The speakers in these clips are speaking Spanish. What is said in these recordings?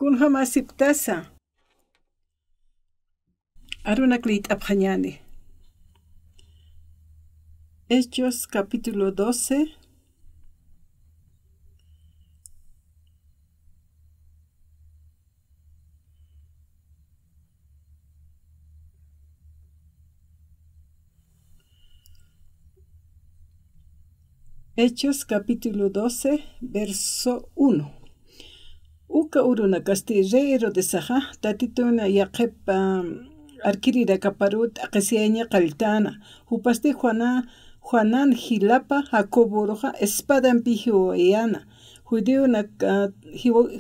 Kunha masiptasa. Arunaklit abjañani. Hechos capítulo 12. Hechos capítulo 12, verso 1. Uka uruna castirero de saja, tatituna yaquepa arquirira caparut aquesiaña caltana, upasti Juanan Gilapa Jacobo espadan pijo eana,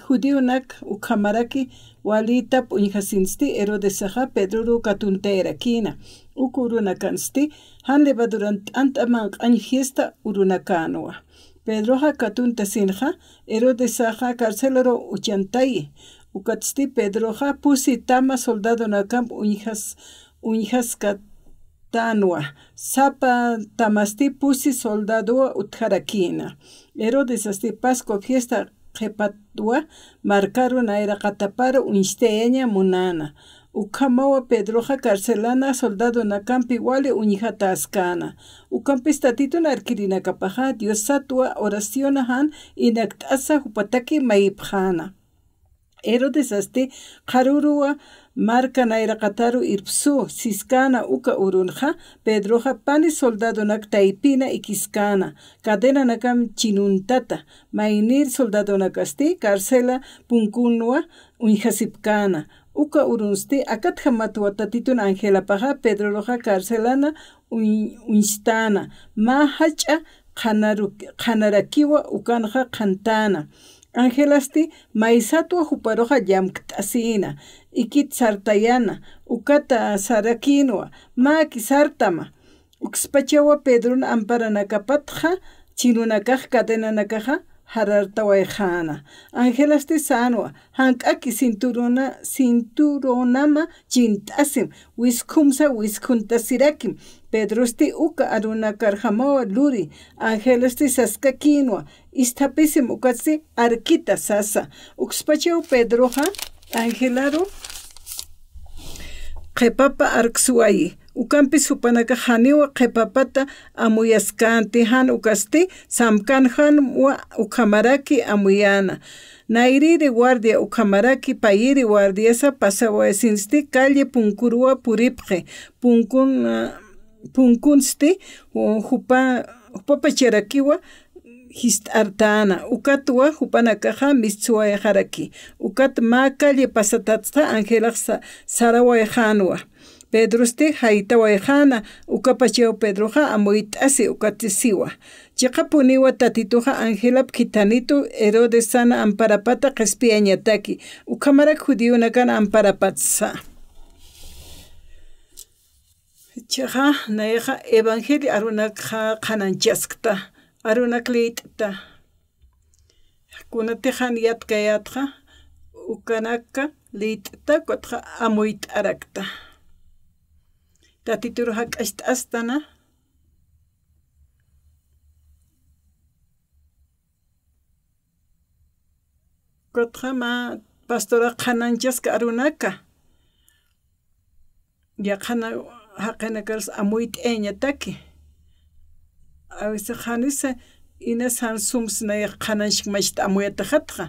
judionak ukamaraki walita punjasinsti ero de saja Pedro katuntera kina. Ukuruna kansti hanleba durante antaman año fiesta urunakanoa. Pedro katunta sinja ero de saja carcelero uchantai. Ukatsti Pedro pusi tama soldado nakam unjas katanua. Sapa tamasti pusi soldado utjarakina. Ero de sasti pasco fiesta jepatua marcaron a era cataparo unsteña munana. Ukamawa Pedroja carcelana soldado nakampi wale uñijata askana. Ukampista tituna arquirina kapaja Dios satua oraciona han inaktasa hupataki maipjana. Ero desasti karurua marca naira kataru irpsu siskana uka urunja Pedroja pani soldado nak taipina ikiskana cadena nakam chinuntata mainir soldado nakasti carcela punkunwa unjasipkana uka urunsti akat hamatua tatitun Angela paja Pedro roja carcelana unstana ma hacha khanarakiwa ukanja khantana Angelasti maisatua juparoja yamktasina ikit sartayana ukata sarakinwa ma kisartama ukspachawa Pedrun amparanakapatja chinunakaj kadenanakaja harartawaijana Angelasti sanwa hankaki cinturonama chintasim wiskuntasirakim Pedrosti uka arunakarjamawa luri Angelasti saskakinwa istapisim ukatsi arkita sasa ukspachaw Pedroja Angelaro qepapa arksuayi ukampi supanaka haniwa qepapata amuyaskanti han ukasti samkan han wa ukamaraki amuyana nairiri guardia ukamaraki payiri guardiasa pasawasinsti calle punkurua puripje punkunsti hupapacharakiwa histartana ukatua hupanakaja mitsuayajaraki ukat ma calle pasatatsta Angela sarawayajanwa Pedrosti haitawayajana ukapacheo Pedroja amoitasi ukatisiwa chiqapuniwa tatituja Angela pkitanitu Herodes sana amparapata qespiañataki ukamarak judionakana amparapatsa chaja naeja evangelio arunakja qananchaskta arunaklitta kunatejan yatkayatja ukanaka litta kotja amuit arakta tatituruja k'asht'astana kotja ma pastora qananchaska arunaka yaqana haqenakars amuit eñataki a veces hanisa ines han sums na qananshik mashta amuyata khatqa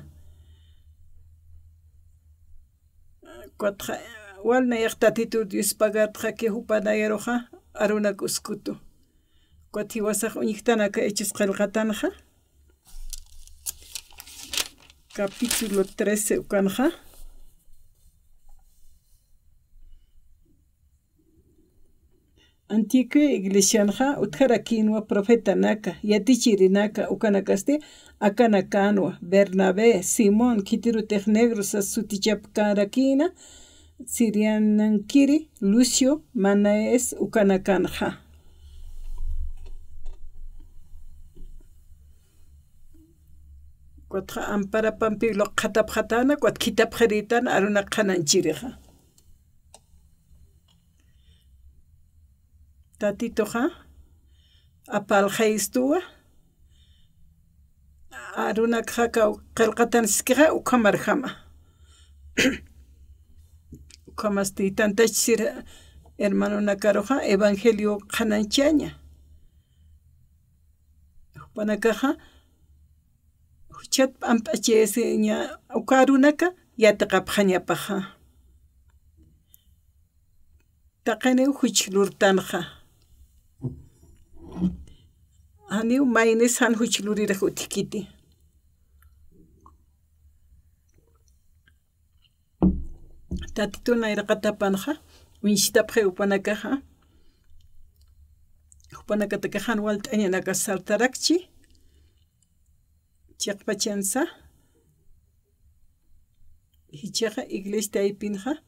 kotqa wal na yaqtatitu Dios pagatqa que hupanayeroja arunak uskutu koti wasaq uñiktanaka hechos qelqatanja capítulo 13 ukanja Antigua iglesianja utjarakinwa profeta naka yatichirinaka ukanakaste akanakanwa Bernabé Simón kitirutej negro sasutichapkarakina Sirianankiri Lucio Manaes ukanakanja Kotja ampara pampilo qhatapqhatana kwat kitapqheritan aruna qhananchirija tatitoja apalqaystua aruna qhaka qelqatanskija ukamarjama Kamasti tanta sir hermano nakaroja evangelio kananchaña. Panakaja huchat ampachese ña ukarunaka yataqapjañapaja. Taqene huchlurtanja. Aniu maynes han huchlurira hutikiti. Tatito nairaqatapanja winchitapje upanakaja. Upanakatakajan walt'añanaka saltarakchi. Chaqpachansa. Hichaja iglesia aypinja.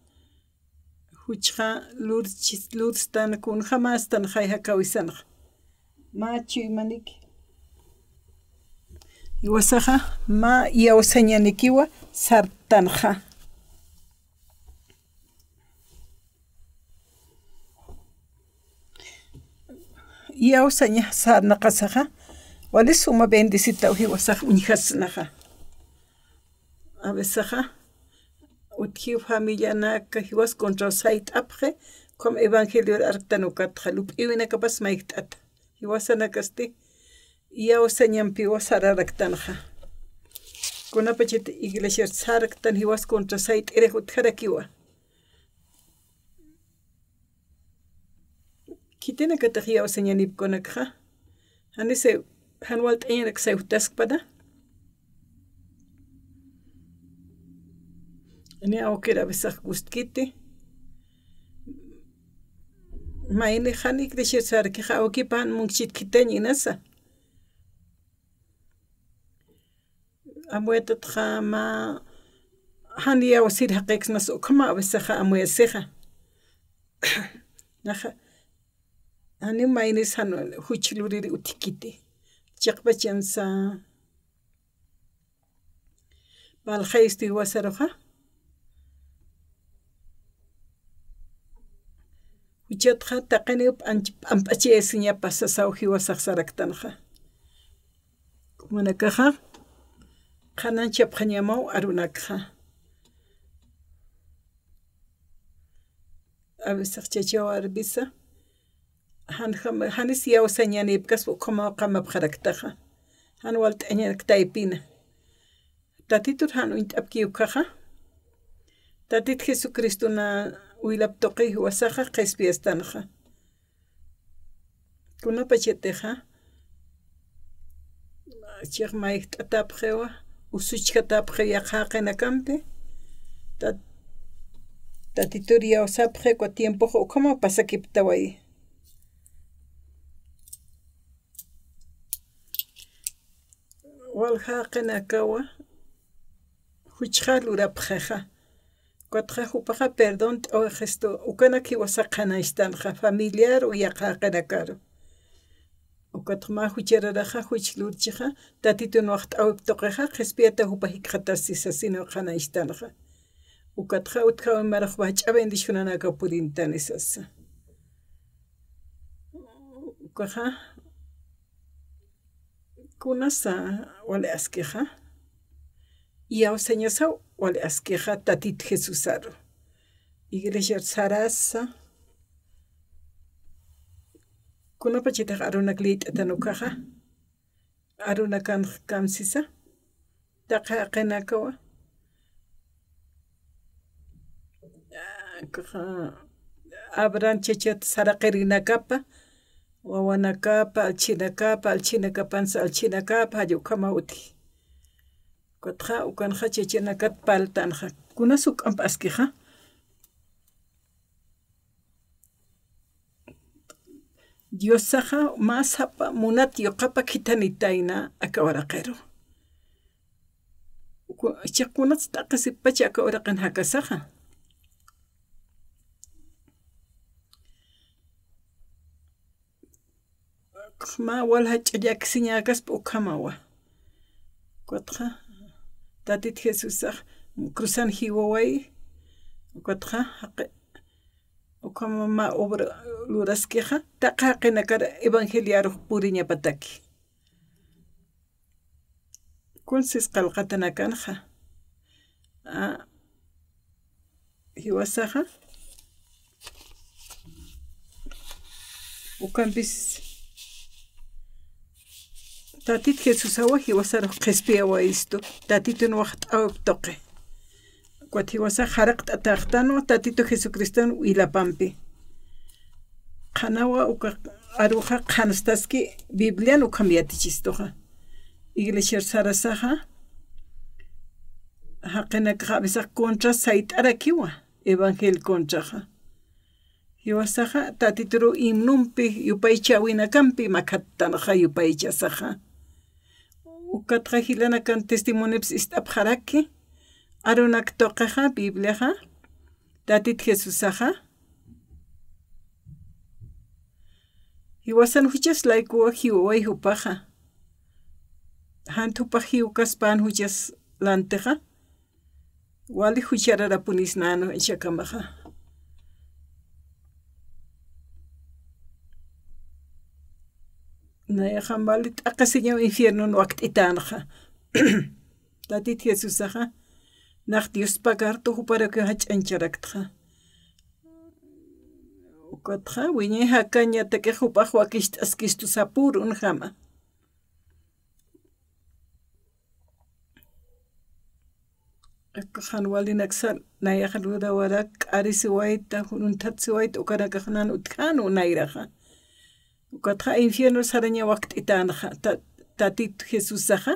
Huchja lurstan kunja mastan jayja kawisanja. Machu imaniki. Iwasaja ma yawsañanikiwa sartanja. Yawsaña sarnaqasaja. Wale suma bendicita uhiwasaj unjasnaja. A vesaja. Uthiu familia naka hiwas contra sait apje. Como evangelio artanukatja lup iwina kapas maiktat. Hiwasana kasti. Yawsañampi wasararaktanja. Kunapachit iglesia saraktan hiwas contra sait erejut jarakiwa. Kitena kataj yawsañanip konakja. Hanise hanwalt enak sautaskpada. Ani awkera besaj gustkiti. Maine han iglesia sarkija awkipan munchit kitañi nasa. Amuetatja ma han yawsir haqex nas ukama besaja amueseja. Naja. Ani maynes han huchluriri utikiti. Chaqpachansa. Baljaisti wasaroja. Huchatja taqeniup ampachesiña pasasauji wasaqsaraktanja. Kumanakaja. Kanan chapjañamau arunakja. Abisaq chachawa arbisa. Hanis yawsañanipkas ukama qamapqaraktaja. Han walt'añaktaypina. Tatitur han uint'apkiyuqaja. Tatit Jesucristo na uylaptoqi wasaja qespiestanja. Kunapacheteja. Chik maiktatapjewa. Usuchkatapje yaqaqenakampe. Tatitur yawsapje kwa tiempo ukama pasakiptawai. Walhaqenakawa huchjalurapjeja. Cuatja hupaja perdón o gesto ukanaki wasaqanaistanja familiar o yaqaqenakaro. Ukatma hucheraraja huchlurchija tatito noacht awiptoqeja gespieta hupajikjatasisa sino qanaistanja. Ukatja utja marajbach abendishunanaka purintanisasa. Ukaja kunasa wale askeja. Yawsañasa wale askeja tatit Jesusaro. Iglesia sarasa. Kunapachita arunaklit atanukaja. Arunakan kamsisa. Taqa qenakawa. Abran chachat saraqerinakapa. Wawanakapa, alchinakapansa, alchinakapa, ayukama uti. Kotja, ukanja chechinakat paltanja. Kunasuk ampaskeja. Diosaja masapa munat yokapa kitanitaina akawaraqero. Chakunat taqasipacha akawaraqan hakasaja. Ma walha ch'allaksiñakas p'ukamawa. Kotja tatit Jesusaj cruzan hiwaway. Kotja haqe ukama ma obra luraskeja taqa qenakara evangeliaruj puriña pataki. Kunsis qalqatanakanja. hiwasaqa ukanpis tatit Jesús awa hiwasaro qespia waisto tatito nuwaqt'aw toqe kwat hiwasa haraq t'ataqtano tatito Jesucristo wilapampi qanawa uka aruja qanastaski Biblia ukambiatichistoqa iglesia sarasaqa haqena qabisa contra saitarakiwa evangel contraja hiwasaqa tatituru imnumpi yupaycha winakampi makhattanaqa yupaychasaqa ukatqa hilana kan testimonios istapjaraki arunak toqaqa Bibliaqa tatit Jesusaqa hiwasan huchas laikuwa hiwaway hupaqa hantupaq hiwkaspan huchas lanteqa wali hucharara punisnano ishakamaqa nayaqa wali t'aqasiñaw infierno waqt'itanaqa tatit Jesusaqa naq Dios pagarto huparaka hach'ancharaktaqa ukatqa wiñay hakaña takiq hupaq wakish t'askistu sapurun hama Akajan walinaksal nayaqa rurawara k'arisi wayta huruntapsi wayta ukanakaqnan utkanu nayraqa ukatqa infierno saraña waqt'itanaqa tatit Jesusaqa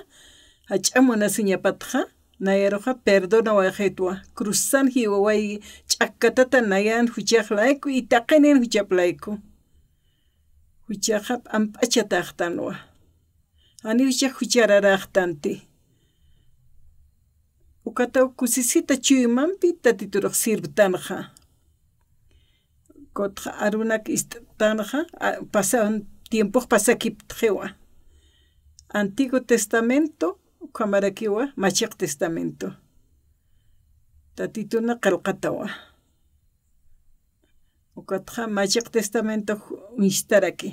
hach'amunasiñapatqa nayaruqa perdona wayqitwa cruzan hiwaway ch'akkatata nayan huchaqlayku y taqinin huchaplayku huchaqa p'amp'achataqtanwa ani huchaq huchararaqtanti ukataw kusisita chuymanpi tatituruq sirvtanaqa kotqa arunak istanaqa pasawan tiempo pasakiptqiwa Antiguo Testamento kamarakiwa machiq testamento tatituna qillqatawa ukatqa machiq testamento mishtaraki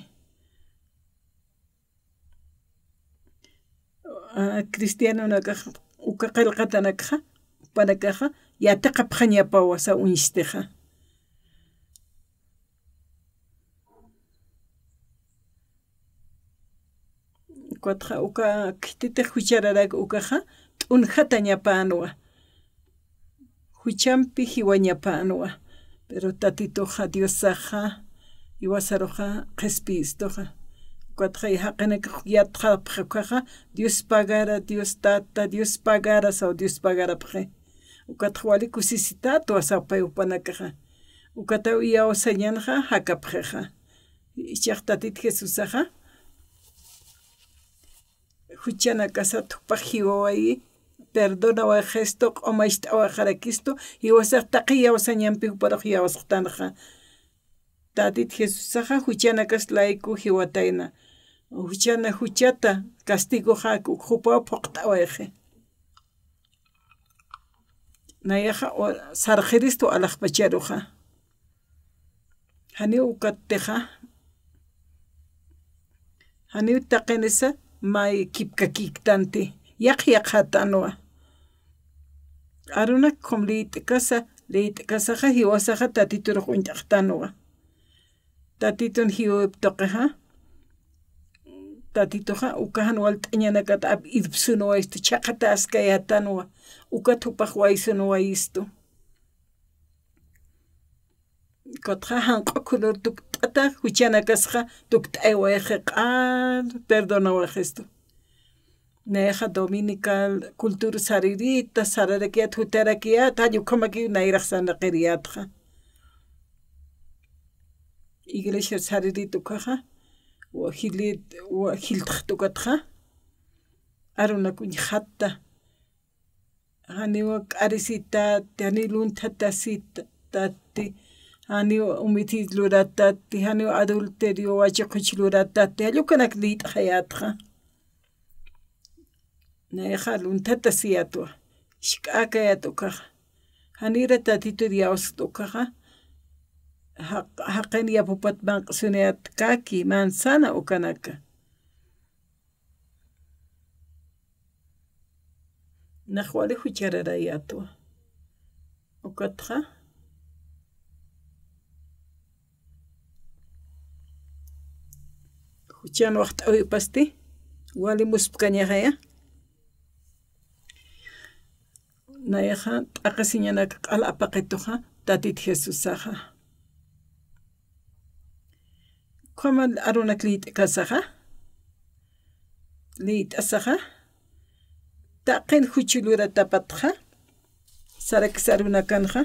cristianonaka uka qillqatanaka panakaqa yataqa phañapa wasa unishtiqa ukatqa uka k'titiq huchararaka ukaqa t'unjata ñapanuwa huchanpi hiwañapanuwa pero tatitoqa Diosaqa hiwasaruqa qespistoqa ukatqa haqinaka yatqapaqqa Dios pagara Dios tata Dios pagara saw Dios pagara paqe ukatqa wali kusisitatu wasapay upanakaqa ukata yawsañanaqa hakapaqqa ichaq tatit Jesusaqa huchana kasatu pajiwaway perdona wa gesto q'umayta awaqarakisto hiwasaq taqiya wasañanpi uparaq yawasqtanaqa tatit Jesusaqa huchana kaslayku hiwatayna huchana huchata castigoqa ukhupaw phuqt'awayqi nayaqa sarjiristo alaqpacharuqa hani ukattiqa hani taqinisa may kipkakiktanti yaqyaqatanwa aruna leyt'kasaqa hiwasaqa tatituruq unch'aqtanwa tatitun hiwiptoqaqa tatitoqa ukahan walt'añanakata irpsunuwa istu chaqata askayatanwa ukatupaq waysunuwa istu kotqa hanq'u color tukt'ata huchana kasqa tukt'aywayqa q'ar perdonawayqistu nayaqa dominical cultura saririta sararakiyat hutarakiyat hallukhamaki nayraq sanaqiriyatqa iglesia saririta ukaqa wajiltaq tukatqa arunakuña hatta haniwa k'arisitati hani luntatasitati hani umitis luratati hani adulterio wachiquch luratati hallukanak liyt'aqayatqa nayaqa luntata siyatwa ishk'akayata ukaqa hanira tatito yawasqa ukaqa haqen yapupat manq'suniyat kaki manzana ukanaka naq wali huchararayatwa ukatqa huchan waqt awipasti wali muspkañaqaya nayaqa t'aqasiñanaka q'ala apaqituqa tatit Jesusaqa qamal arunak li't'ikasaqa li't'asaqa taqin huchuluratapatqa sarakis arunakanqa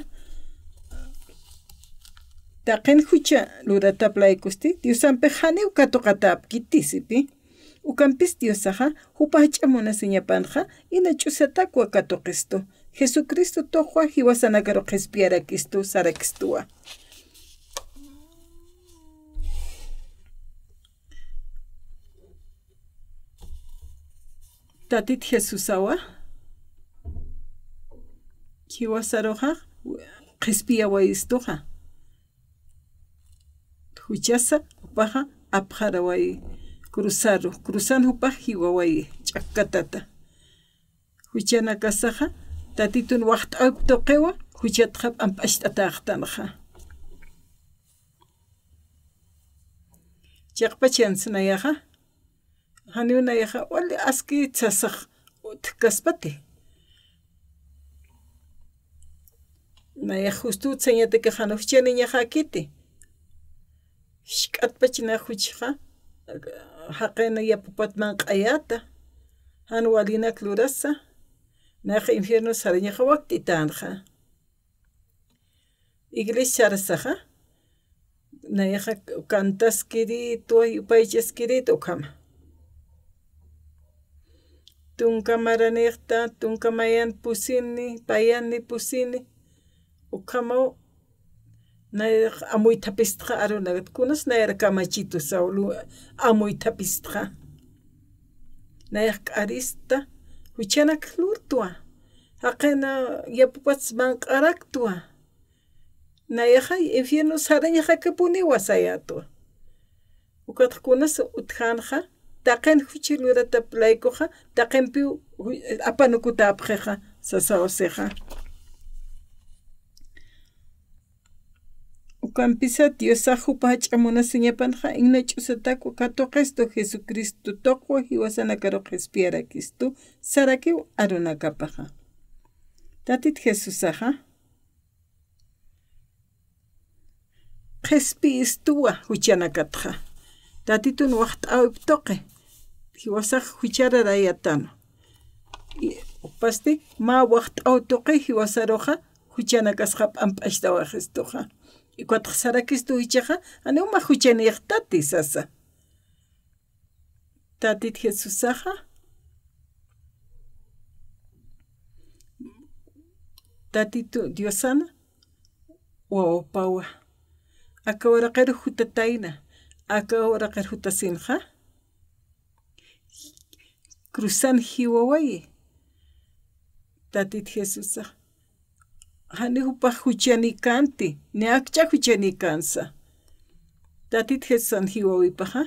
taqin hucha lurataplaykusti Diosanpi haniw katuqatapkitisipi ukampis Diosaqa hupaq ch'amunasiñapanqa ina ch'usatakwa katuqistu Jesucristo toqwa hiwasanakaru qhispiyarakistu sarakistuwa tatit Jesusawa hiwasaruqa qhispiyawaystuqa huchasa upaqa apqaraway cruzan upaq hiwaway ch'akkatata huchana kasaqa tatitun waqt'ayp toqiwa huchatqa p'amp'asht'ataqtanaqa chaqpachansinayaqa haniunayaqa wali aski tsasaq utkaspati naya justu tsañataka hanuchaniñaqa kiti shk'atpachina huchqa haqina yapupatman q'ayata hanwalinak lurasa naqa infierno sarañaqa wakt'itanqa iglesia sarasaqa nayaqa cantaskirito yupaychaskirito ukama tunkamaraniqta tunkamayan pusini payani pusini ukamaw nayaq amuytapistqa arunagat kunas nayar kamachito sawlu amuytapistqa nayaq k'arista huchanak lurtwa haqina yapupats manq'araktua nayaqa infierno sarañaqa kapuniwa sayatwa ukataq kunas utqanqa taqin huchi lurataplaykuqa taqinpi apanukutapqiqa sasawasiqa ukampisa Diosaq hupaq ch'amunasiñapanqa inna ch'usatakwa katuqistu Jesucristo toqwa hiwasanakaruq qhispiyarakistu sarakiw arunakapaqa tatit Jesusaqa qhispiistuwa huchanakatqa tatitun waqt'awip toqi hiwasaq huchararayatano upasti ma waqt'aw toqi hiwasaruqa huchanakasqa p'amp'ashtawaqhistuqa ikwataq sarakistu hichaqa aniuma huchaniyaqtati sasa tatit Jesusaqa tatitu Diosana wawapawa akawaraqaru hutatayna akawaraqar hutasinqa cruzan hiwawayi tatit Jesusaqa hani hupaq huchanikanti ni akcha huchanikansa tatit Jesusan hiwawipaqa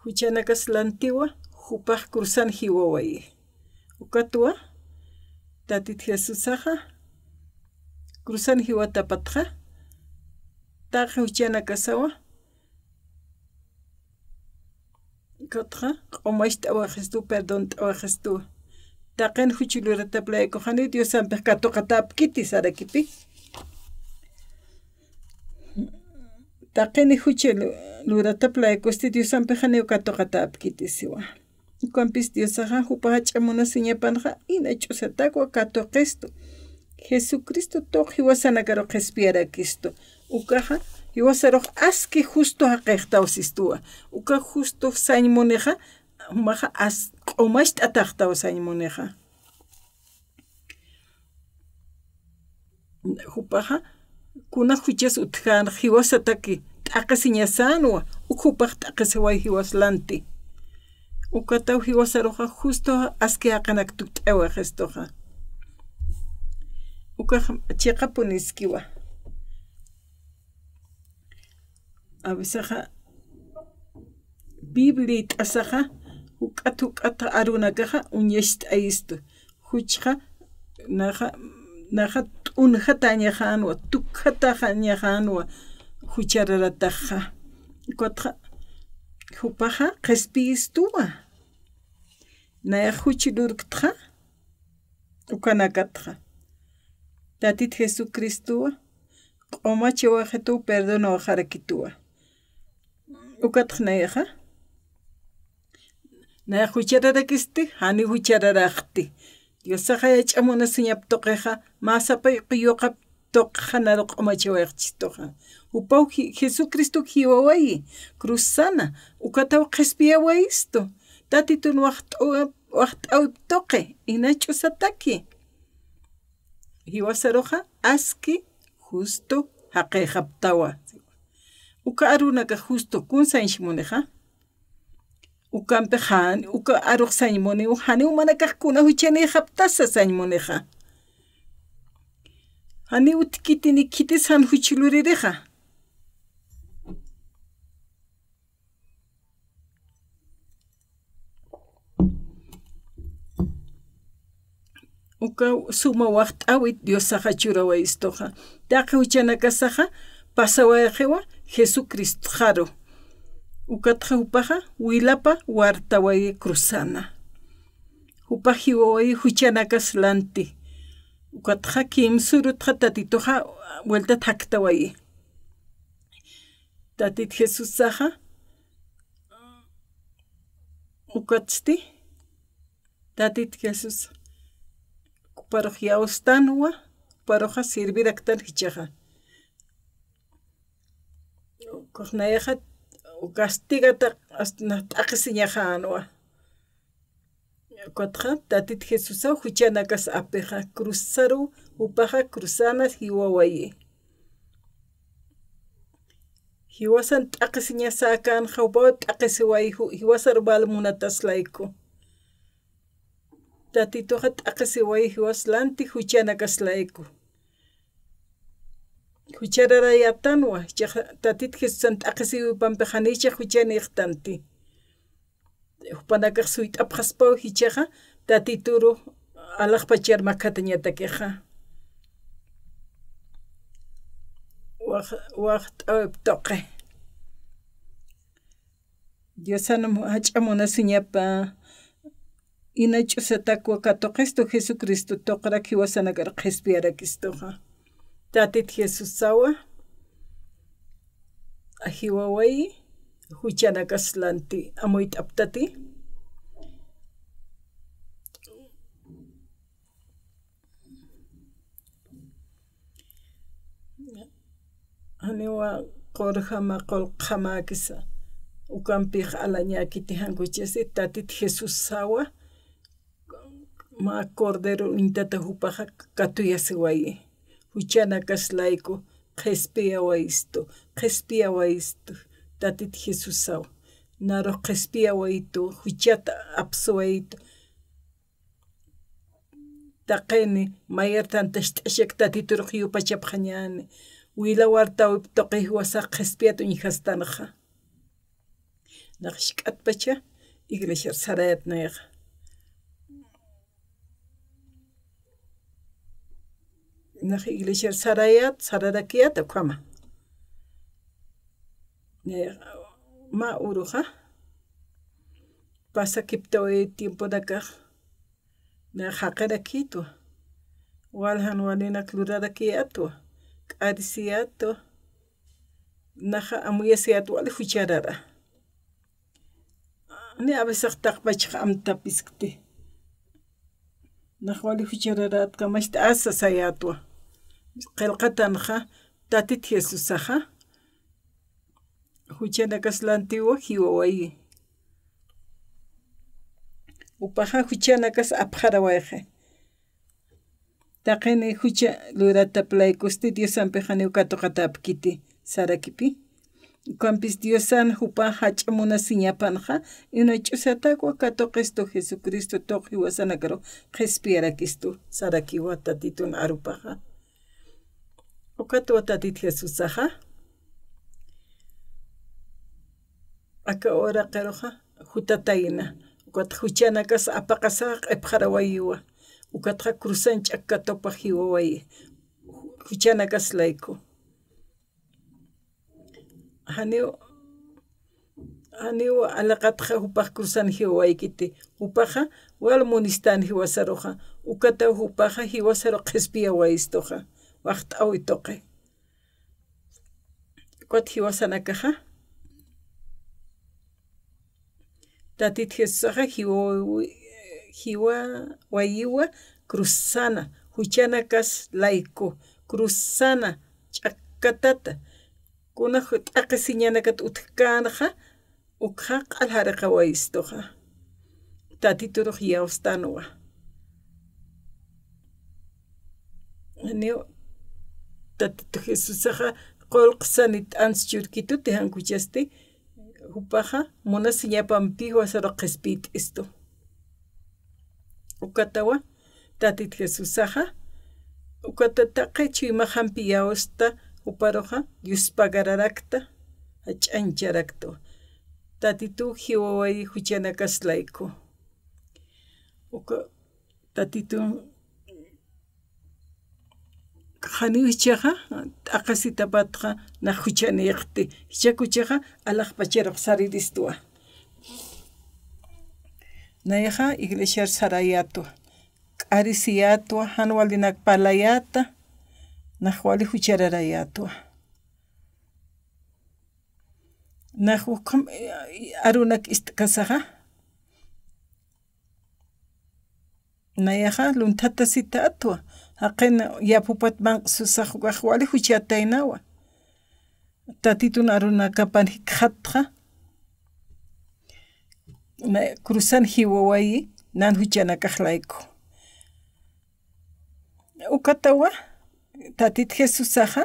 huchanakaslantiwa hupaq cruzan hiwawayi ukatwa tatit Jesusaqa cruzan hiwatapatqa taq huchanakasawa katqa q'umash t'awaqistu perdón t'awaqistu taqin huchulurataplaykuqani Diosanpaq katuqatapkiti sarakipi taqini huchulurataplaykusti Diosanpaq haniw katuqatapkiti siwa ukampis Diosaqa hupaq ch'amunasiñapanqa ina ch'usatakwa katuqistu Jesucristo toq hiwasanakaruq qhispiyarakistu ukaqa hiwasaruq aski justo haqiqtawsistuwa uka justo sañmuniqa humaqa q'umash t'ataqtaw sañmuniqa hupaqa kuna huchas utqan hiwasataki t'aqisiñasanwa ukhupaq t'aqisiway hiwaslanti ukataw hiwasaruqa justo aski haqanaktuk t'awaqistuqa ukaq chiqapuniskiwa abisaqa Biblia t'asaqa huk'ata arunakaqa uñash t'ayistu huchqa naqa t'unjata ñaqanwa tukhata ñaqanwa huchararataqa Ukatqa hupaqa qespistuwa. Naya huchilurktqa ukanakatqa. Tatit Jesucristuwa q'umachi waqitu perdona waqarakituwa. Ukatqa nayaqa. Naya huchararakisti hani huchararaqti. Diosaqa yach'amuna siñap toqeqa masapay qiyuqa toqhanaro q'umachi waqchistoqa. Upaw Jesucristo hiwawayi cruzana ukataw qespiawaisto. Tatitun waqt'awip toqe inachu sataki. Hiwasaroqa aski justo haqeqaptawa. Uka arunaka justo kunsaynshimoneqa. Ukampe han uka aruq sañmoni hani umanakaqkuna huchani haptasa sañmoneqa. Hani utkitini kitis han huchilurireqa. Uka suma waqt'awit Diosaqa churawaistoqa. Taqa huchanakasaqa pasawayqiwa Jesucristo qharu. Ukatqa upaqa wilapa wartawayi cruzana. Upaq hiwawayi huchanakas lanti. Ukatqa kimsurutqa tatituqa vuelta thaktawayi. Tatit Jesusaqa ukatsti tatit Jesus kuparuq yawstanwa kuparuqa serviraktan hichaqa. Kuqnayaqa castigata t'aqisiñajanwa. Ukatqa tatit Jesusa huchanakas apiqa cruzaru upaqa cruzanas hiwawayi. Hiwasan t'aqisiñasakan hawpawa t'aqisiwayi hiwasar balmunataslayku. Tatituqa t'aqisiwayi hiwaslanti huchanakaslayku. Huchararayatanwa tatit Jesusan t'aqisiwipampi hanicha huchaniqtanti. Upanakaq suyt'apqaspaw hichaqa tatituru alaqpachar makata ñatakiqa. Waqt'awip toqe. Diosanam hach'amuna siñapa inach'usatakwa katoqisto Jesucristo toqrak hiwasanakar qhispiyarakistuqa. Tatit Jesusawa hiwawayi huchanakaslanti amuyt'aptati. Haniwa qorjama qolqamakisa ukampiq alañakiti hankuchisi tatit Jesusawa ma cordero intata hupaqa katuyasiwayi. Huchanakaslayku qhispiyawaisto tatit Jesusawa. Naruq qhispiyawaytu huchata apsuwaytu. Taqeni mayartantash t'ashak tatituruq yupachapqañani. Wila wartawip toqe hiwasaq qhispiyatu ñiqastanqa. Naqshk'atpacha iglesia sarayat nayaqa. Naq iglesia sararakiyata qama. Ma uruqa pasakiptawi tiemponakaq na haqarakitwa. Walhan walinak lurarakiyatwa. K'arisiyato naqa amuyasiyatu wali hucharara. Ni a veces taqpachqa amtapiskti. Naqa wali huchararatka mashta asasayatwa. Qillqatanqa tatit Jesusaqa huchanakaslantiwa hiwawayi. Upaqa huchanakas apqarawayqa. Taqini hucha lurataplaykusti Diosanpi hani ukatuqatapkiti sarakipi. Ukampis Diosan hupa hach'amuna siñapanqa inach'usatakwa katuqisto Jesucristo toq hiwasanakaro qhispiyarakistu sarakiwa tatitun arupaqa. Ukatuwa tatit Jesusaqa aka ora qiruqa hutatayna. Ukata huchanakas apaqasaqa q'ipqarawayiwa. Ukatqa cruzan ch'akatupaq hiwawayi. Huchanakaslayku. Hani aniwa alaqatqa hupaq cruzan hiwawaykiti hupaqa wal monistan hiwasaroqa ukata hupaqa hiwasaro qhispia waystoqa waqta awitoqe kot hiwasanakaqa tatit Jesusaqa hiwa wayiwa cruzana huchanakas laiko cruzana ch'akatata kunaq t'aqi siñanakat utkanaqa ukqa q'alhariqa waystoqa tatituruq yawstanuwa aniw tatito Jesusaqa qolqsanit ans churkituti hankuchasti hupaqa munasi ñapampi wasaro qhispit isto ukatawa tatit Jesusaqa ukatataqa chuymahampi yawsta uparoqa Diospagararakta hach'ancharakta tatitu hiwaway huchanakaslayku tatitu qhaniwichaqa t'aqasitapatqa naq huchaniqti hichakuchaqa alaqpacharoq sariristuwa nayaqa iglesia sarayatwa k'arisiyatwa hanwalinak palayata naq wali huchararayatwa naq uqam arunak istkasaqa nayaqa luntata sita atwa haqina yapupat manqsusaq waq wali huchataynawa tatitun aruna kapanji khatqa cruzan hiwawayi nan huchanakaqlayku ukatawa tatit Jesusaqa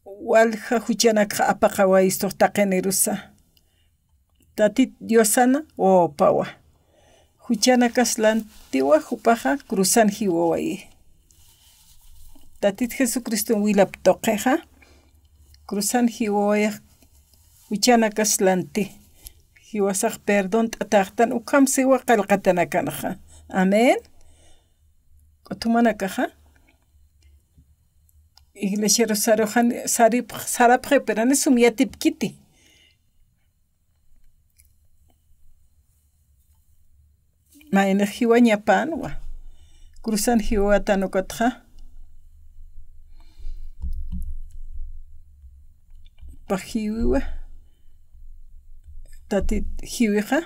walja huchanakqa apaqa waystoq taqinirusa tatit Diosana opawa huchanakaslantiwa hupaqa cruzan hiwawayi tatit Jesucristo wilap toqeqa cruzan hiwawayaq huchanakaslanti hiwasaq perdón t'ataqtan uqam siwa qallqatanakanaqa amén q'utumanakaqa iglesia Rosario sarapqe perani sumyatipkiti mayna hiwa ñapanwa cruzan hiwatanukatqa pahiwiwa tatit hiwiqa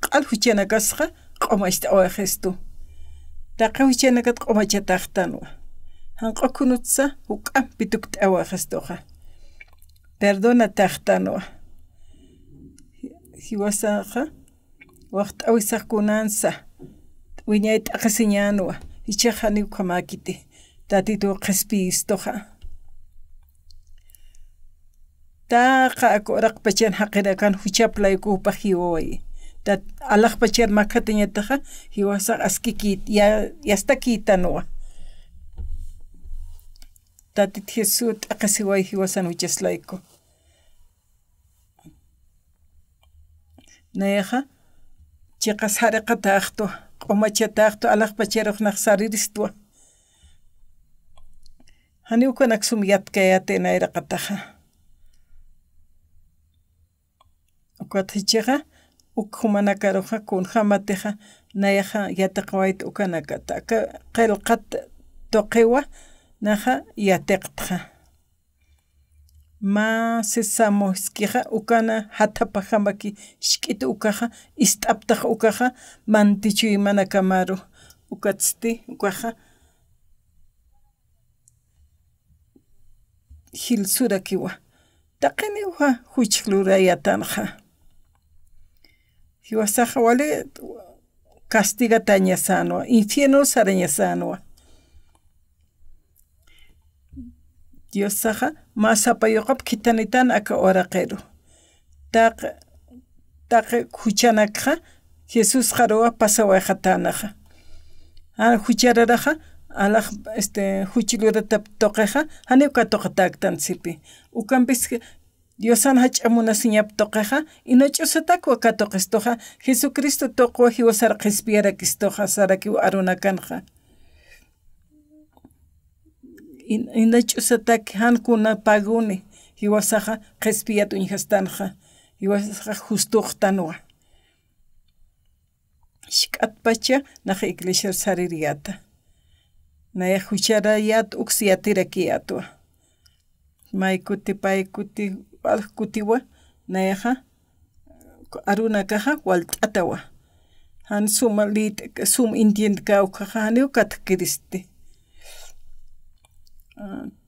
q'al huchanakasqa q'umachta awajestu taqa huchanakat q'umachataqtanwa hanq'ukunutsa huk'ampi tukta awajestuqa perdona taqtanwa hiwasaqa waqt awisaqkunansa wiñay t'aqisiñanwa ichaqa niwqa makiti tatitu qhispistoqa taqa akuraqpachan haqirakan huchaplaykupa hiwawayi tat alaqpachar makatañataqa hiwasaq askikit yastakitanwa tatit Jesús t'aqisiway hiwasan huchaslayku nayaqa chiqas hariqataqtu q'umachataqtu alaqpacharuq naq sariristwa haniwkanak sumyatkayate nayraqataqa ukathichiqa ukhumanakaruqa kunhamatiqa nayaqa yataqwayta ukanakata qillqat toqiwa naqa yatiqtqa ma sesamoskiqa ukana hatapa hamaki shk'ita ukaqa ist'aptaq ukaqa mantichuy mana kamaru ukatsti ukaqa hilsurakiwa taqiniwa huch'lurayatanqa hiwasaqa wali castigatañasanwa infierno sarañasanwa Diosaqa masapayuqap kitanitan aka oraqeru taqi huchanakqa Jesús qaruwa pasawayqatanaqa huchararaqa alaq huch'lurata toqeqa haniwka toqataktansipi ukanpis Diosan hach'amunasiñap toqeqa inoch'usataku katoqistoqa Jesucristo toqwa hiwasara qhispiyarakistoqa sarakiwa arunakanqa inach'usataki hankuna paguni hiwasaqa qhispiyata uñihastanja hiwasaqa justuqtanwa shk'atpacha naqa iglesia saririyata naya hucharayat uksiyatirakiyatwa maykuti paykuti kutiwa nayaqa arunakaqa walt'atawa han sum indian kawkaqa haniw katkiristi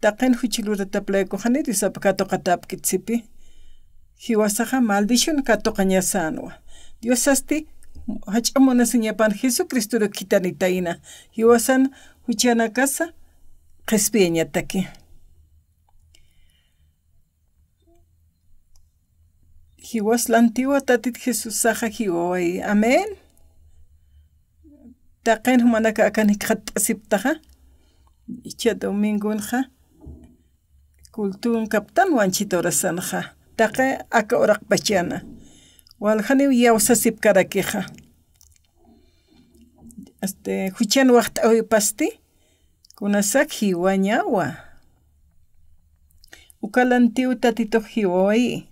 taqen huchilurata playkuqani risapa katoqatapkitsipi hiwasaqa maldición katoqañasanwa Dios asti hach'amunasiñapan Jesucristo kitanitayna hiwasan huchanakasa qhispiyañataki hiwas lantiwa tatit Jesús saqa hiwaway amén taqen humanaka akani qhat'asiptaqa icha domingunqa kultun kaptan wanchita orasanqa taqe aka oraqpachana waljani yawsasip karakiqa huchan waqt'awi pasti kunasak hiwañawa ukalantiw tatito hiwaway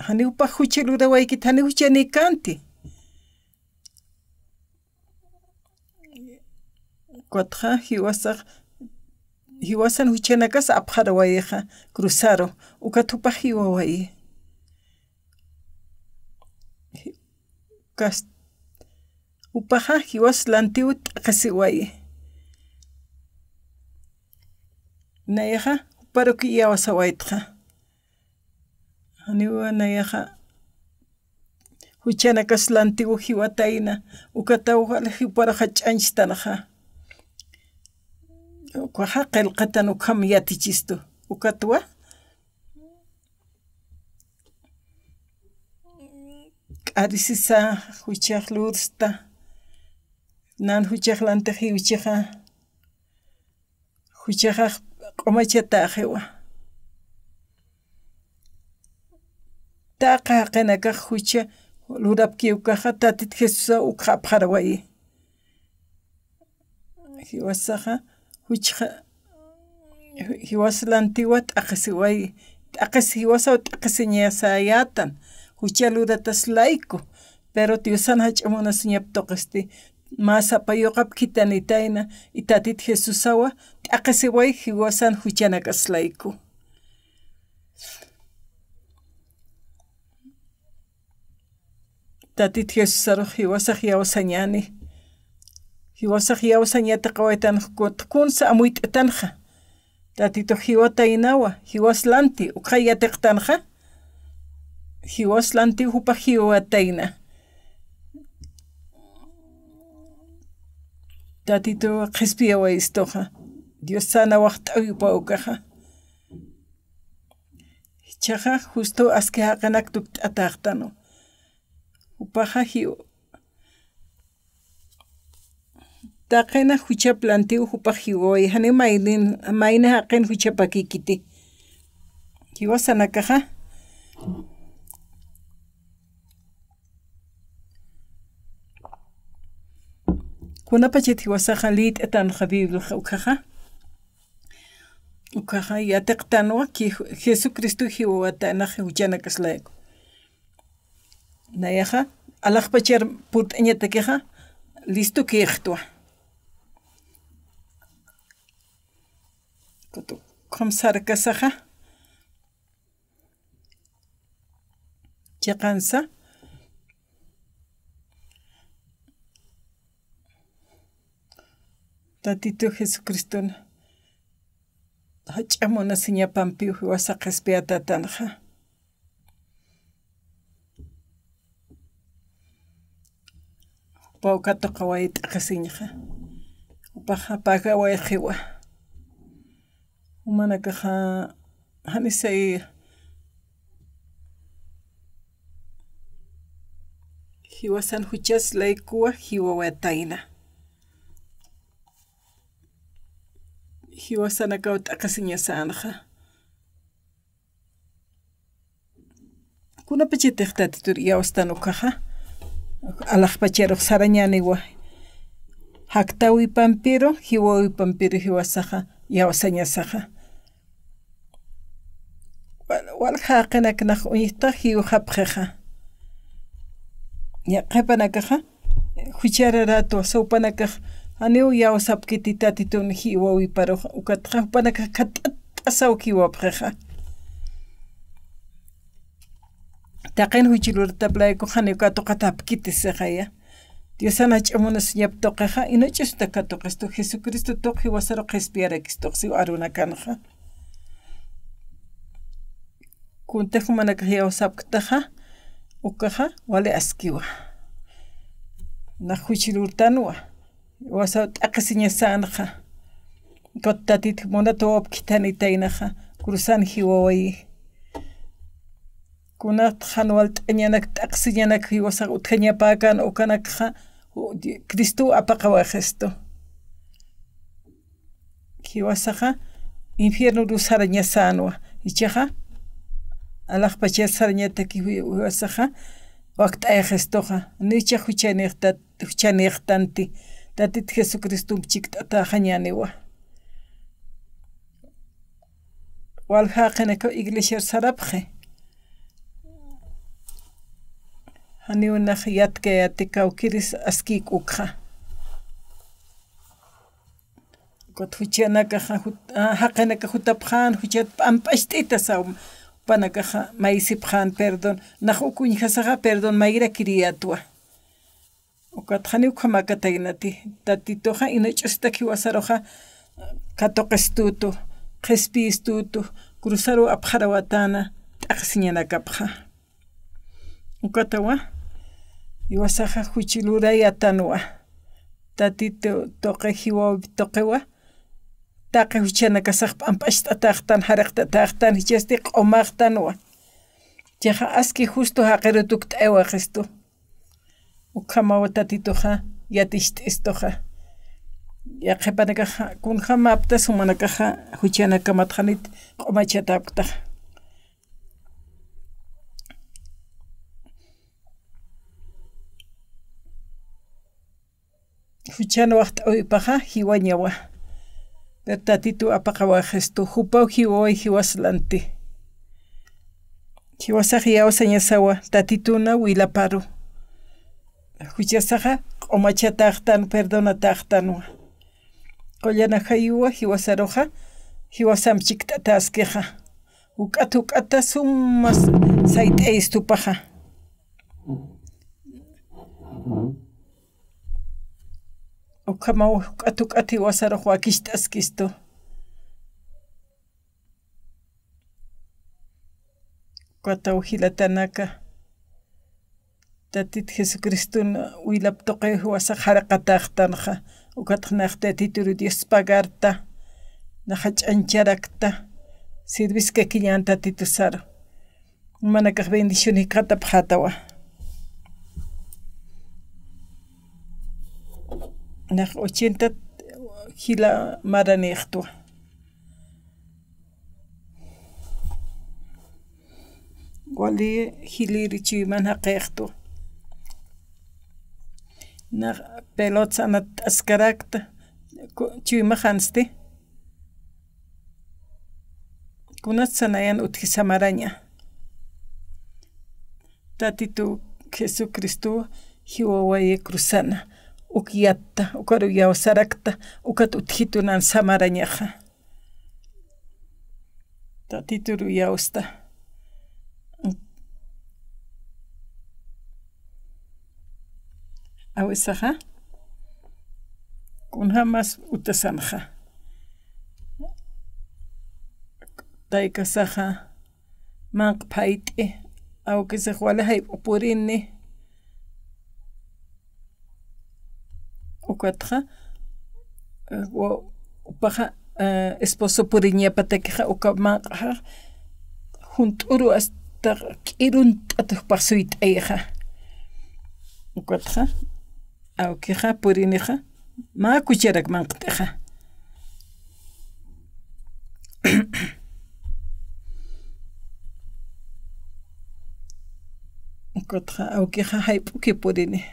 haniwpaq huchilurawayki hani huchani kanti Cuatro hiwasan huchanakas apharawayqa cruzaro ukatupa hiwaway upaqa hiwas lantiw t'aqasiway nayaqa uparuki yawasawaytqa haniwa nayaqa huchanakas lantiw hiwatayna ukatawqa hiparaqa ch'anchitanaqa Kuaja qillqatan ukham yatichistu ukatwa k'arisisa huchaq lursta nan huchaqlanta hiwchiqa huchaqa q'umachata aqiwa taqa qinakaq hucha lurapkiwkaqa tatit Jesusa ukha apharaway hiwasaqa hiwaslantiwa t'aqasiway t'aqasi hiwasaw t'aqasiñasayatan huchaluratas layku pero Diosan hach'amunasiñap toqasti masapayuqap kitanitayna itatit Jesusawa t'aqasiway hiwasan huchanakas layku tatit Jesusaruq hiwasaq yawsañani hiwasaq yawsañata qawaytan kunsa amuyt'atanja tatito hiwataynawa hiwaslanti uqhayatiqtanja hiwaslanti hupaq hiwatayna tatito qhispiyawaystoqa Dios sana waqt'awi pawkaqa chaqa justo aski haqanak tukt'ataqtanu upaqa taqena hucha plantiw hupaq hiwaway hani mayna haqen hucha pakikiti hiwasanakaqa kunapachit hiwasaqa lit'atanqa Biblia ukaqa yatiqtanwa ki Jesucristo hiwawatanaqa huchanakaslayku nayaqa alaqpachar purt'añatakiqa listo kiqtwa Komsarkasaqa chaqansa tatito Jesucristo hach'amunasiñapampi hiwasaq qhispiyatatanqa pawkatuqa wayt'aqasiñqa upaqa paqaway qiwa umanakaqa hanisay hiwasan huchas laykuwa hiwawatayna hiwasanakaw t'aqasiñasanqa kunapachitiq tatitur yawstanukaqa alaqpacharuq sarañaniwa haktawi pampiro hiwawi pampiro hiwasaqa yawsañasaqa والحاقنك نخ ويتخي وخبخها يا قبنكها خشرراتو سوبنكخ أنيو يا وسبكتي تاتيتون هي ووي باروخ وكتخ بنكخ كت أسوكي وبخخها تاقين هجلور تبلايكو خانيو كاتو كتاب كيتي سخايا Dios anach amunas ñap toqeja y no chustaka toqesto Jesucristo toqi wasaro qespiarax toqsi aruna kanja kuntejo manakja usapktaja ukaja wale askiwa na huchilurtanwa wasa taqsiña sanja kottatit monato kitani tainaja cruzan hiwawai kunat hanwal tañanak taqsiñanak wasa utjaña pakan ukanakja Cristo apaqawa gesto kiwasaja infierno rusaraña sanwa ichaja alaj pacha saraña taki wasaja waqt ay gestoja nicha huchanextanti tatit Jesucristo chiktata jañanewa wal haqeneko iglesia sarapje Ani una khiyat ke atika ukiris askik ukha. Kot huchana ka haqana ka hutaphan huchat pampastita saum panaka maisip khan perdon nahukuñ hasaga perdon maira kiriatwa. Ukat khani ukhamaka tainati tatitoja inachustaki wasaroja katoqestutu qespistutu cruzaru apharawatana taqsiñana kapha. Ukatawa iwasaja huchilura yatanwa tatito toqe hiwa toqewa taqe huchana kasaq pampashta taqtan haraqta taqtan hichasti qomaqtanwa jaja aski justo haqirutuk t'ewa qistu ukamawa tatitoja yatishtistoja yaqepanaka kunja mapta sumanakaja huchana kamatjanit qomachatapta Huchano waqt oypaja hiwañawa tatito apaqawa gesto hupau hiwaway hiwaslanti hiwasaq yawasañasawa tatituna wilaparu huchasaqa q'umachataqtan perdona taqtanwa qollana hayuwa hiwasaroja hiwasamchiktata askeja uk'ata sumas sayt'aystupaja Ukamaw uk'ati wasaroq wakishtaskisto Kataw hilatanaka tatit Jesucristo wilap toqe wasaq haraqataqtanja ukatqnaqta tituru Dios pagarta najach'ancharakta sirviska kiñanta titusaro manakaq bendición hikata phatawa Nach 80 hila maranextua. Wali hiliri chiman haqeqtu. Nach pelot sanat askarakta chima hansti. Kunat sanayan utkisamaraña. Tatitu Jesucristo hiwawaye cruzana. Ukiyatta, ukaru yawsarakta, ukat uthitunan samarañaja. Tatituru yawsta. Awisaja. Kunha mas utasanja. Taikasaja. Manqpaiti. Awkisaj wala hay upurini. Ukatja upaja esposo puriña patekeja ukamaja junturu hasta kirun atupasuit eja ukatja aukeja purineja ma kucharak manqteja ukatja aukeja haypuki purine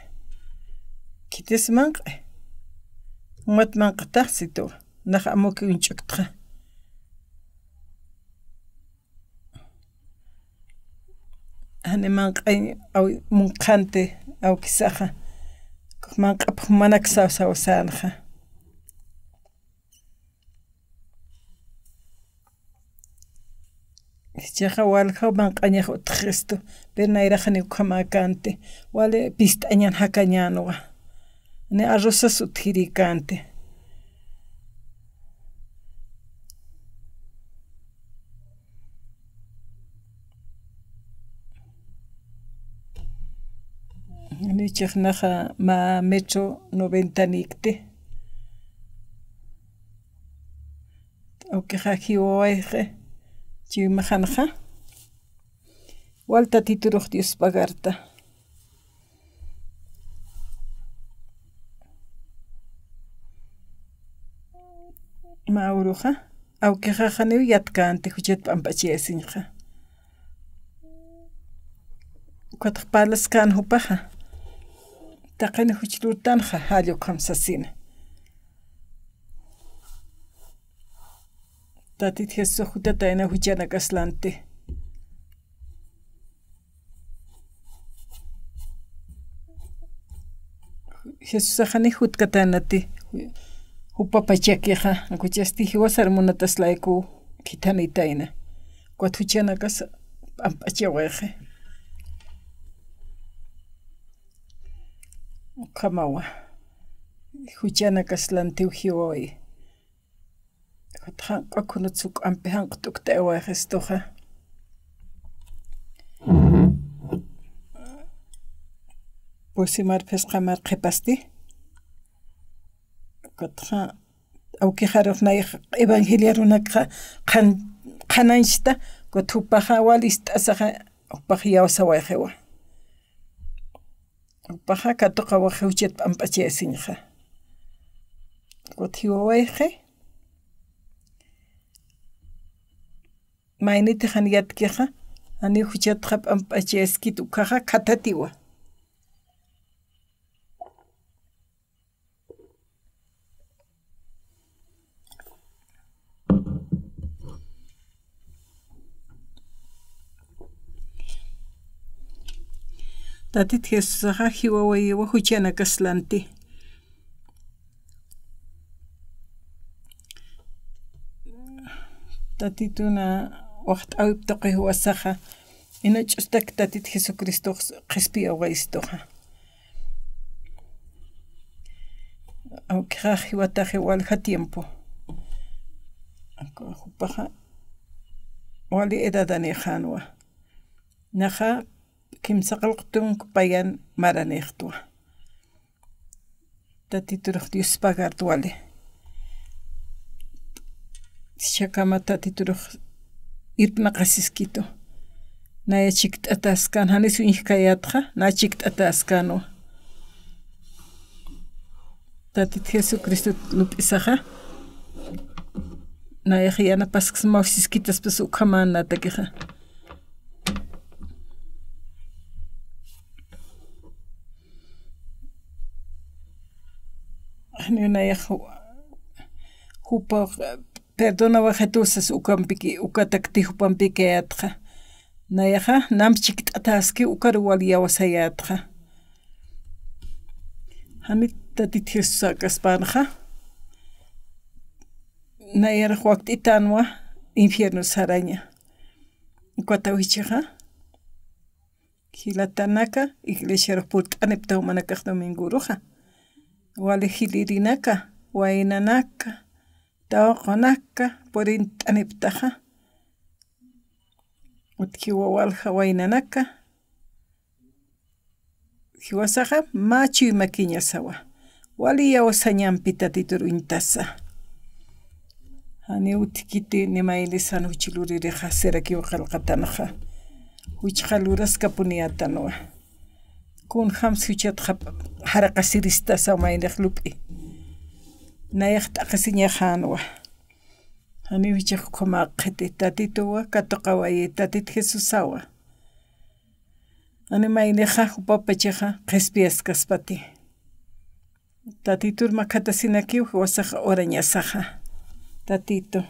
kites manqe Mat manqtaxsito naj amuki unch'uktqa Hanemanqay aw munqante aw kisaqa manqap manak sawsanja Chaqa walqa manqañaq utqristu pernayraqani ukhamakante wale pistañan hakañanuqa ne arrozas uthirikante Nichaqnaqa ma metro 90 nikte Awkiqa hiwawayqa chiwimaqanqa walta tituruq Dios pagarta Mauruqa awkiqa qaniw yatkante huchat p'amp'achiyasinqa Ukataq palaskan hupaqa taqani huchlurtanja hallu kamsasina Tatit Jesús hutata ena huchana kaslante Jesús ajani hutkatanati hupapachakiqa kuchasti hiwasar munataslayku kitanitaina kwat huchana kas p'amp'achawayqa Kamawa huchana kaslantiw hiwaway Q'akunutsuk ampi hanq'tukta awayqistuqa Pusimar pesqamar qhipasti Qatqa awkiqaruqnayaq evangelia runaqa qhananchita kutupaqa walista asaqa upaq yawsawayqiwa Upaqa katuqa waqhuchat p'amp'achiyasinqa Kutiwawayqi Mayniti haniyatkiqa ani huchatqa p'amp'achiyaskitu ukaqa khatatiwa Tatit Jesusaqa hiwawayiwa huchana kaslanti Tatituna waqt awiptuqi huwasaqa ina ch'ustak tatit Jesucristo qispi awaystuqa Awkiqa hiwataqa walha tiempo Hupaqa wali edadani qhanwa Naqa kimsa qillqtunku payan maraniqtwa Tatituruq Dios pagartu wali Shakama tatituruq irpna qasiskito Naya chikt'ata askan hanisu inhkayatqa na chikt'ata askanu Tatit Jesucristo lup'isaqa Naya yanapas mawsiskitas pas ukhamanatakiqa Naya hupa perdona wa Jesusas ukatakti hupampikayatqa Nayaqa nam chikt'ataski ukaru waliyawasayatqa Hanit tatit Jesusa kaspanqa Nayaraq waqt'itanwa infierno saraña Ukatawichaqa Hilatanaka iglesia purt'anipta humanakaq dominguruqa Wali hilirinaka waynanaka tawaqanaka purint'aniptaqa Utkiwa walqa waynanaka Hiwasaqa machiy makiñasawa Wali yawasañanpi tatitur intasa Hani utkiti nimaylisan huchiluririqa sirakiwa qalqatanaqa Huchqaluraska puniyatanuwa Kun hams huchatqa haraqasirista sawmayniq lup'i Nayaq t'aqasiñaqanwa Hani huchaq qumaqiti tatituwa katuqawayi tatit Jesusawa Hani mayniqa hupapachaqa qhispias kaspati Tatitur makhatasinakiw wasaqa orañasaqa Tatito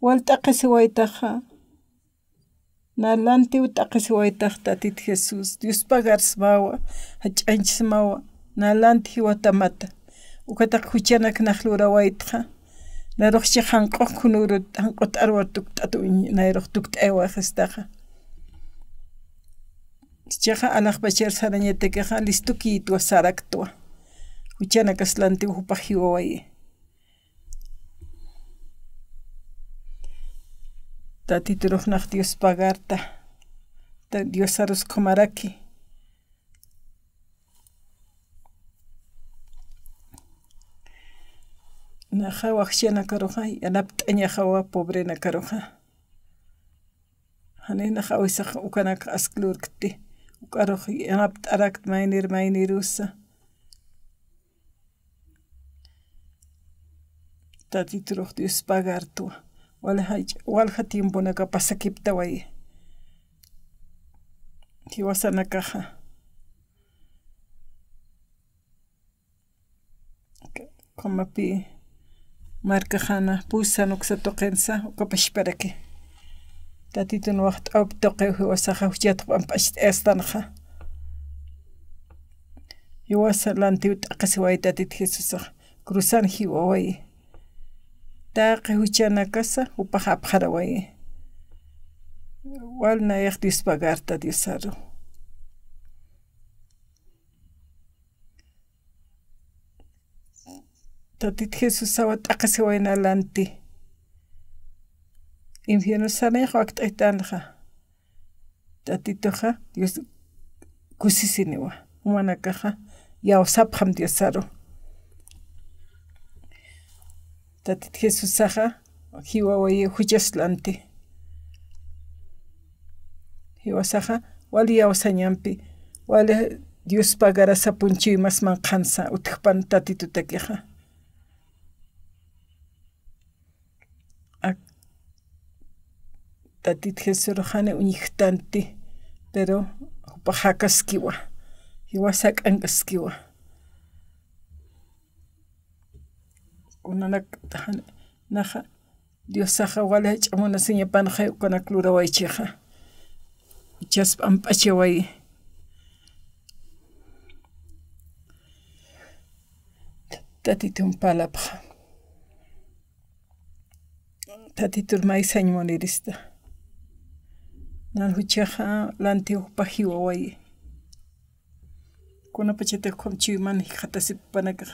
Walt'aqi siwaytaqa nalanti utaqisiwaytaq tatit Jesús Dios pagarsmawa hach'anchismawa nalanti hiwatamata ukataq huchanak naqlurawaytqa naruqchik hanq'uq kunurut hanq'ut arwar tukt'atuñ nayruq tukt'ewa qestaqa chaqa alaqpachar sarañatekeqa listuki tuwa saraktuwa huchanak aslanti upaq hiwawayi tatituruqnaq Dios pagarta Dios arus qomaraki naqa waqchana karuqa yanapt'aña hawa pobrena karuqa hani naqa wisaq ukanaka asklurkti ukaruq yanapt'arakt maynirusa tatituruq Dios pagartuwa walha tiemponaka pasakiptaway hiwasanakaqa qomapi markajana pusa nuqsa tuqinsa ukapashparaki tatitun waqt awp tuqiw hiwasaqa huchataq p'amp'ach t'estanaqa hiwasa lantiw t'aqasiway tatit Jesusaq cruzan hiwaway taqi huchanakasa upaq apqaraway walnayaq Dios pagarta Dios aru tatit Jesús sawa t'aqasiwayna lanti infierno sanayqa waqt'aytanaqa tatituqa Dios kusisiniwa humanakaqa yawsapqam Dios aru tatit Jesusaqa hiwawayi huchaslanti hiwasaqa wali yawsañanpi wali Dios pagara sapunchiy masman qansa utqpan tatitutakiqa tatit Jesús rojane uñiqtanti pero upaq hakaskiwa hiwasa k'ankaskiwa kunanak naqa Diosaqa wali hach'amuna siñapanqa ukanak lurawaychikqa chaspa amp'achaway tatitun palapqa tatitur maysañ monirista nan huchaqa lanti upaq hiwaway kunapachatiq qumchiymani qatasippanaka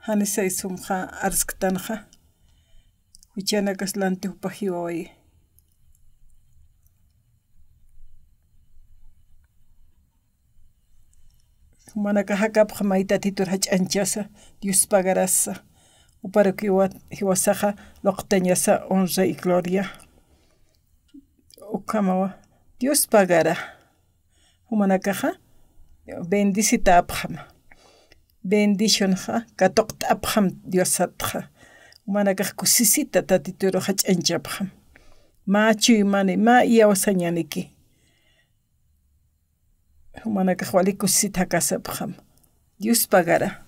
hanisay sumqa arsk'tanaqa huchanakas lanti upaq hiwaway manaka hakapqa maytatitur hach'anchasa Dios pagarasa uparik hiwasaqa loqtañasa honra y gloria ukamawa Dios pagara humanakaqa bendicita apqama bendicionqa katuqta apqam Dios atqa humanakaqa kusisita tatituru hach'anchapqam ma chuymani ma yawsañaniki humanakaqa wali kusisita hakasapqam Dios pagara